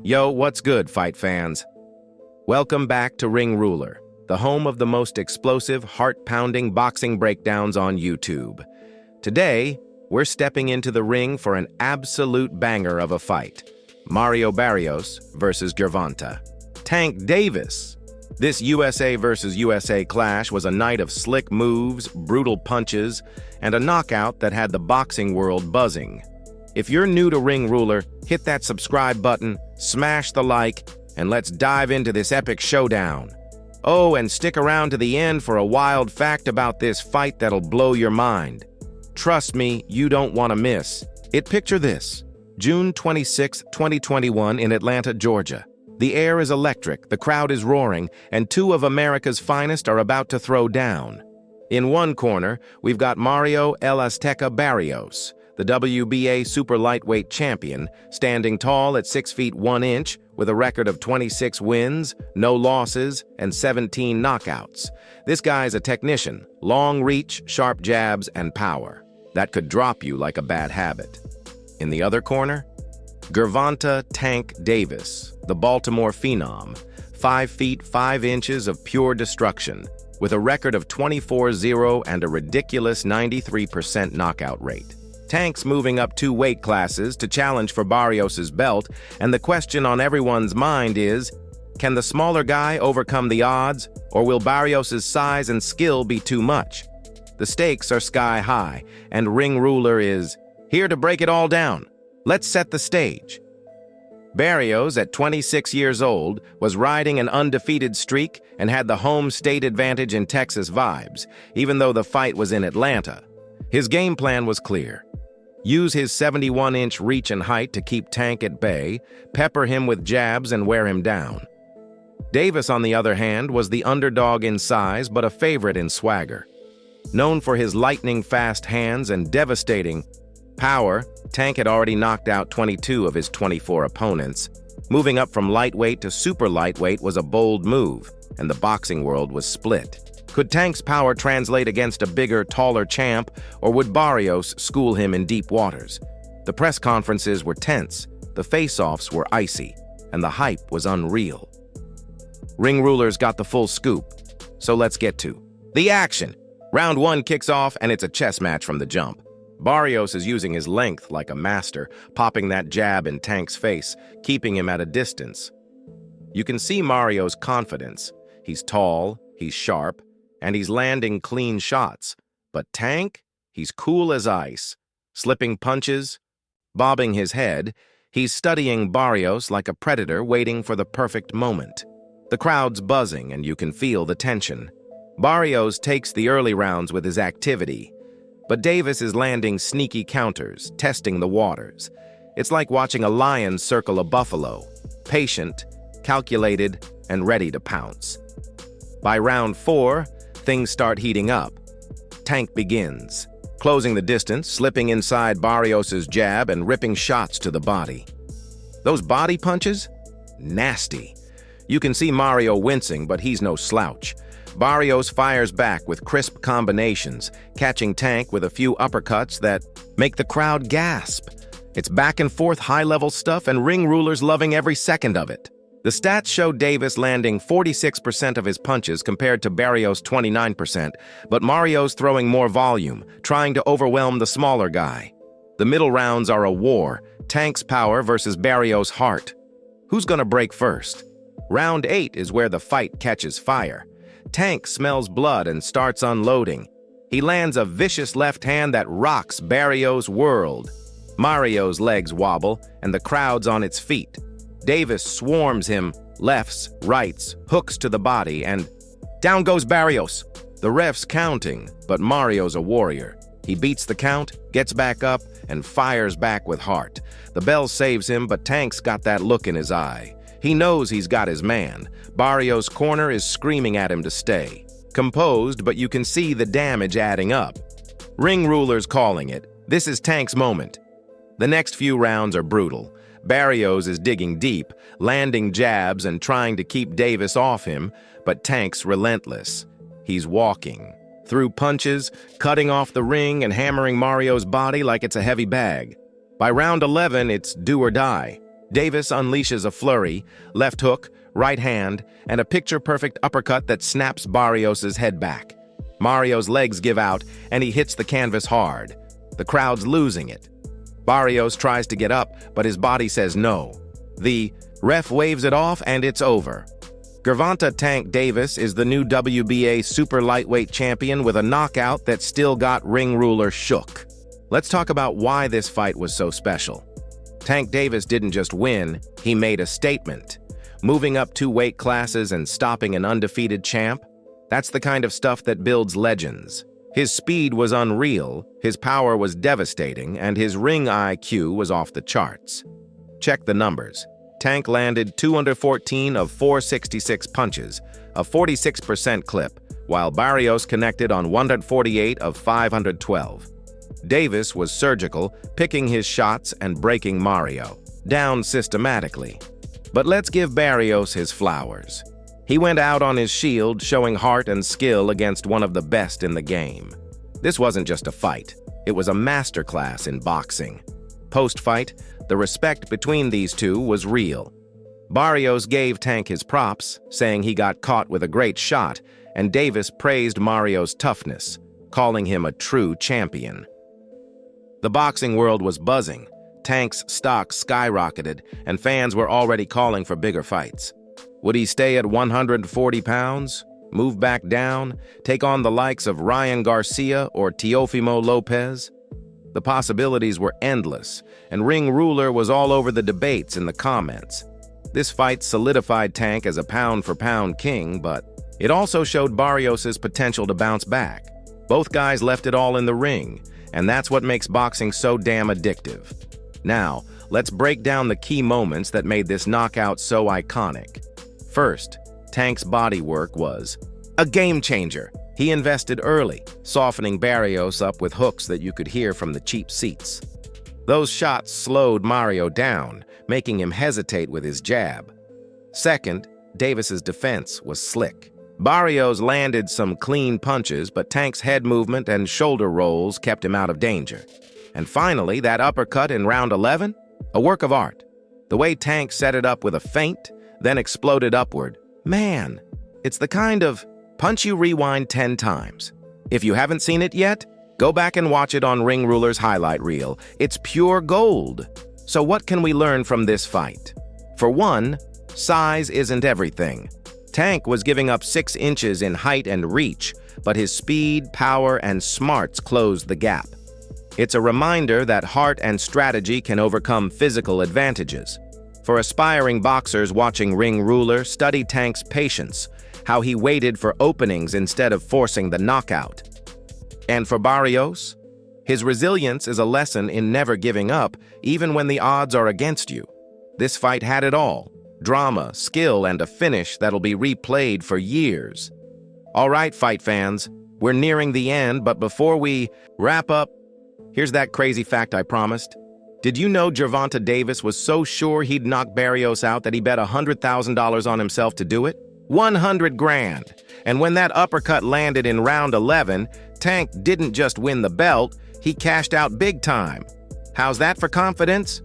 Yo, what's good, fight fans? Welcome back to Ring Ruler, the home of the most explosive, heart-pounding boxing breakdowns on YouTube. Today, we're stepping into the ring for an absolute banger of a fight. Mario Barrios versus Gervonta. Tank Davis. This USA versus USA clash was a night of slick moves, brutal punches, and a knockout that had the boxing world buzzing. If you're new to Ring Ruler, hit that subscribe button, smash the like, and let's dive into this epic showdown. Oh, and stick around to the end for a wild fact about this fight that'll blow your mind. Trust me, you don't want to miss. Picture this. June 26, 2021 in Atlanta, Georgia. The air is electric, the crowd is roaring, and two of America's finest are about to throw down. In one corner, we've got Mario El Azteca Barrios, the WBA super lightweight champion, standing tall at 6 feet 1 inch with a record of 26 wins, no losses, and 17 knockouts. This guy's a technician, long reach, sharp jabs, and power. That could drop you like a bad habit. In the other corner, Gervonta Tank Davis, the Baltimore phenom, 5 feet 5 inches of pure destruction, with a record of 24-0 and a ridiculous 93% knockout rate. Tank's moving up 2 weight classes to challenge for Barrios' belt, and the question on everyone's mind is, can the smaller guy overcome the odds, or will Barrios' size and skill be too much? The stakes are sky high, and Ring Ruler is here to break it all down. Let's set the stage. Barrios, at 26 years old, was riding an undefeated streak and had the home state advantage in Texas vibes, even though the fight was in Atlanta. His game plan was clear. Use his 71-inch reach and height to keep Tank at bay, pepper him with jabs, and wear him down. Davis, on the other hand, was the underdog in size but a favorite in swagger. Known for his lightning-fast hands and devastating power, Tank had already knocked out 22 of his 24 opponents. Moving up from lightweight to super lightweight was a bold move, and the boxing world was split. Could Tank's power translate against a bigger, taller champ, or would Barrios school him in deep waters? The press conferences were tense, the face-offs were icy, and the hype was unreal. Ring Rulers got the full scoop, so let's get to the action. Round 1 kicks off, and it's a chess match from the jump. Barrios is using his length like a master, popping that jab in Tank's face, keeping him at a distance. You can see Mario's confidence. He's tall, he's sharp, and he's landing clean shots. But Tank, he's cool as ice, slipping punches, bobbing his head. He's studying Barrios like a predator waiting for the perfect moment. The crowd's buzzing, and you can feel the tension. Barrios takes the early rounds with his activity, but Davis is landing sneaky counters, testing the waters. It's like watching a lion circle a buffalo, patient, calculated, and ready to pounce. By round 4, things start heating up. Tank begins, closing the distance, slipping inside Barrios' jab and ripping shots to the body. Those body punches? Nasty. You can see Mario wincing, but he's no slouch. Barrios fires back with crisp combinations, catching Tank with a few uppercuts that make the crowd gasp. It's back and forth high-level stuff, and Ring Rulers loving every second of it. The stats show Davis landing 46% of his punches compared to Barrios' 29%, but Mario's throwing more volume, trying to overwhelm the smaller guy. The middle rounds are a war, Tank's power versus Barrios' heart. Who's gonna break first? Round 8 is where the fight catches fire. Tank smells blood and starts unloading. He lands a vicious left hand that rocks Barrios' world. Mario's legs wobble, and the crowd's on its feet. Davis swarms him, lefts, rights, hooks to the body, and down goes Barrios. The ref's counting, but Mario's a warrior. He beats the count, gets back up, and fires back with heart. The bell saves him, but Tank's got that look in his eye. He knows he's got his man. Barrios' corner is screaming at him to stay. Composed, but you can see the damage adding up. Ring Ruler's calling it. This is Tank's moment. The next few rounds are brutal. Barrios is digging deep, landing jabs and trying to keep Davis off him, but Tank's relentless. He's walking through punches, cutting off the ring and hammering Mario's body like it's a heavy bag. By round 11, it's do or die. Davis unleashes a flurry, left hook, right hand, and a picture-perfect uppercut that snaps Barrios' head back. Mario's legs give out, and he hits the canvas hard. The crowd's losing it. Barrios tries to get up, but his body says no. The ref waves it off, and it's over. Gervonta "Tank" Davis is the new WBA super lightweight champion with a knockout that still got ring ruler shook. Let's talk about why this fight was so special. Tank Davis didn't just win, he made a statement. Moving up 2 weight classes and stopping an undefeated champ? That's the kind of stuff that builds legends. His speed was unreal, his power was devastating, and his ring IQ was off the charts. Check the numbers. Tank landed 214 of 466 punches, a 46% clip, while Barrios connected on 148 of 512. Davis was surgical, picking his shots and breaking Mario down systematically. But let's give Barrios his flowers. He went out on his shield, showing heart and skill against one of the best in the game. This wasn't just a fight, it was a masterclass in boxing. Post-fight, the respect between these two was real. Barrios gave Tank his props, saying he got caught with a great shot, and Davis praised Mario's toughness, calling him a true champion. The boxing world was buzzing. Tank's stock skyrocketed, and fans were already calling for bigger fights. Would he stay at 140 pounds, move back down, take on the likes of Ryan Garcia or Teofimo Lopez? The possibilities were endless, and Ring Ruler was all over the debates in the comments. This fight solidified Tank as a pound-for-pound king, but it also showed Barrios' potential to bounce back. Both guys left it all in the ring, and that's what makes boxing so damn addictive. Now, let's break down the key moments that made this knockout so iconic. First, Tank's body work was a game changer. He invested early, softening Barrios up with hooks that you could hear from the cheap seats. Those shots slowed Mario down, making him hesitate with his jab. Second, Davis's defense was slick. Barrios landed some clean punches, but Tank's head movement and shoulder rolls kept him out of danger. And finally, that uppercut in round 11? A work of art. The way Tank set it up with a feint, then exploded upward. Man, it's the kind of punch you rewind 10 times. If you haven't seen it yet, go back and watch it on Ring Ruler's highlight reel. It's pure gold. So what can we learn from this fight? For one, size isn't everything. Tank was giving up 6 inches in height and reach, but his speed, power, and smarts closed the gap. It's a reminder that heart and strategy can overcome physical advantages. For aspiring boxers watching Ring Ruler, study Tank's patience, how he waited for openings instead of forcing the knockout. And for Barrios, his resilience is a lesson in never giving up, even when the odds are against you. This fight had it all: drama, skill, and a finish that'll be replayed for years. All right, fight fans, we're nearing the end, but before we wrap up, here's that crazy fact I promised. Did you know Gervonta Davis was so sure he'd knock Barrios out that he bet $100,000 on himself to do it? 100 grand. And when that uppercut landed in round 11, Tank didn't just win the belt, he cashed out big time. How's that for confidence?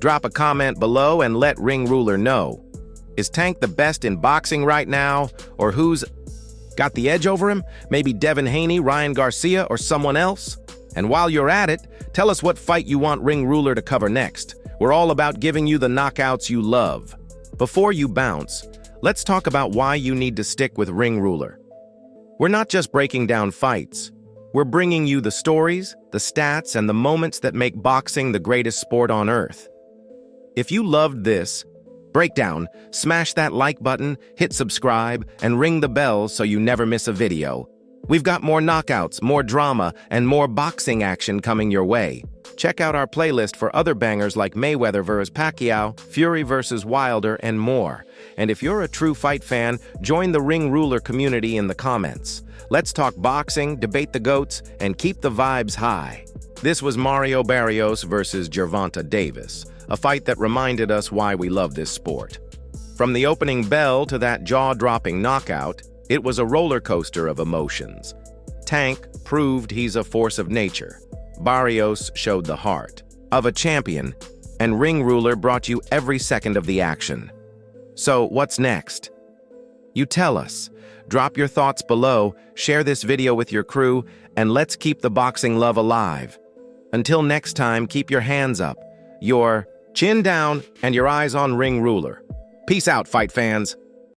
Drop a comment below and let Ring Ruler know. Is Tank the best in boxing right now, or who's got the edge over him? Maybe Devin Haney, Ryan Garcia, or someone else? And while you're at it, tell us what fight you want Ring Ruler to cover next. We're all about giving you the knockouts you love. Before you bounce, let's talk about why you need to stick with Ring Ruler. We're not just breaking down fights. We're bringing you the stories, the stats, and the moments that make boxing the greatest sport on earth. If you loved this breakdown, smash that like button, hit subscribe, and ring the bell so you never miss a video. We've got more knockouts, more drama, and more boxing action coming your way. Check out our playlist for other bangers like Mayweather vs. Pacquiao, Fury vs. Wilder, and more. And if you're a true fight fan, join the Ring Ruler community in the comments. Let's talk boxing, debate the GOATs, and keep the vibes high. This was Mario Barrios versus Gervonta Davis, a fight that reminded us why we love this sport. From the opening bell to that jaw-dropping knockout, it was a roller coaster of emotions. Tank proved he's a force of nature. Barrios showed the heart of a champion, and Ring Ruler brought you every second of the action. So, what's next? You tell us. Drop your thoughts below, share this video with your crew, and let's keep the boxing love alive. Until next time, keep your hands up, your chin down, and your eyes on Ring Ruler. Peace out, fight fans.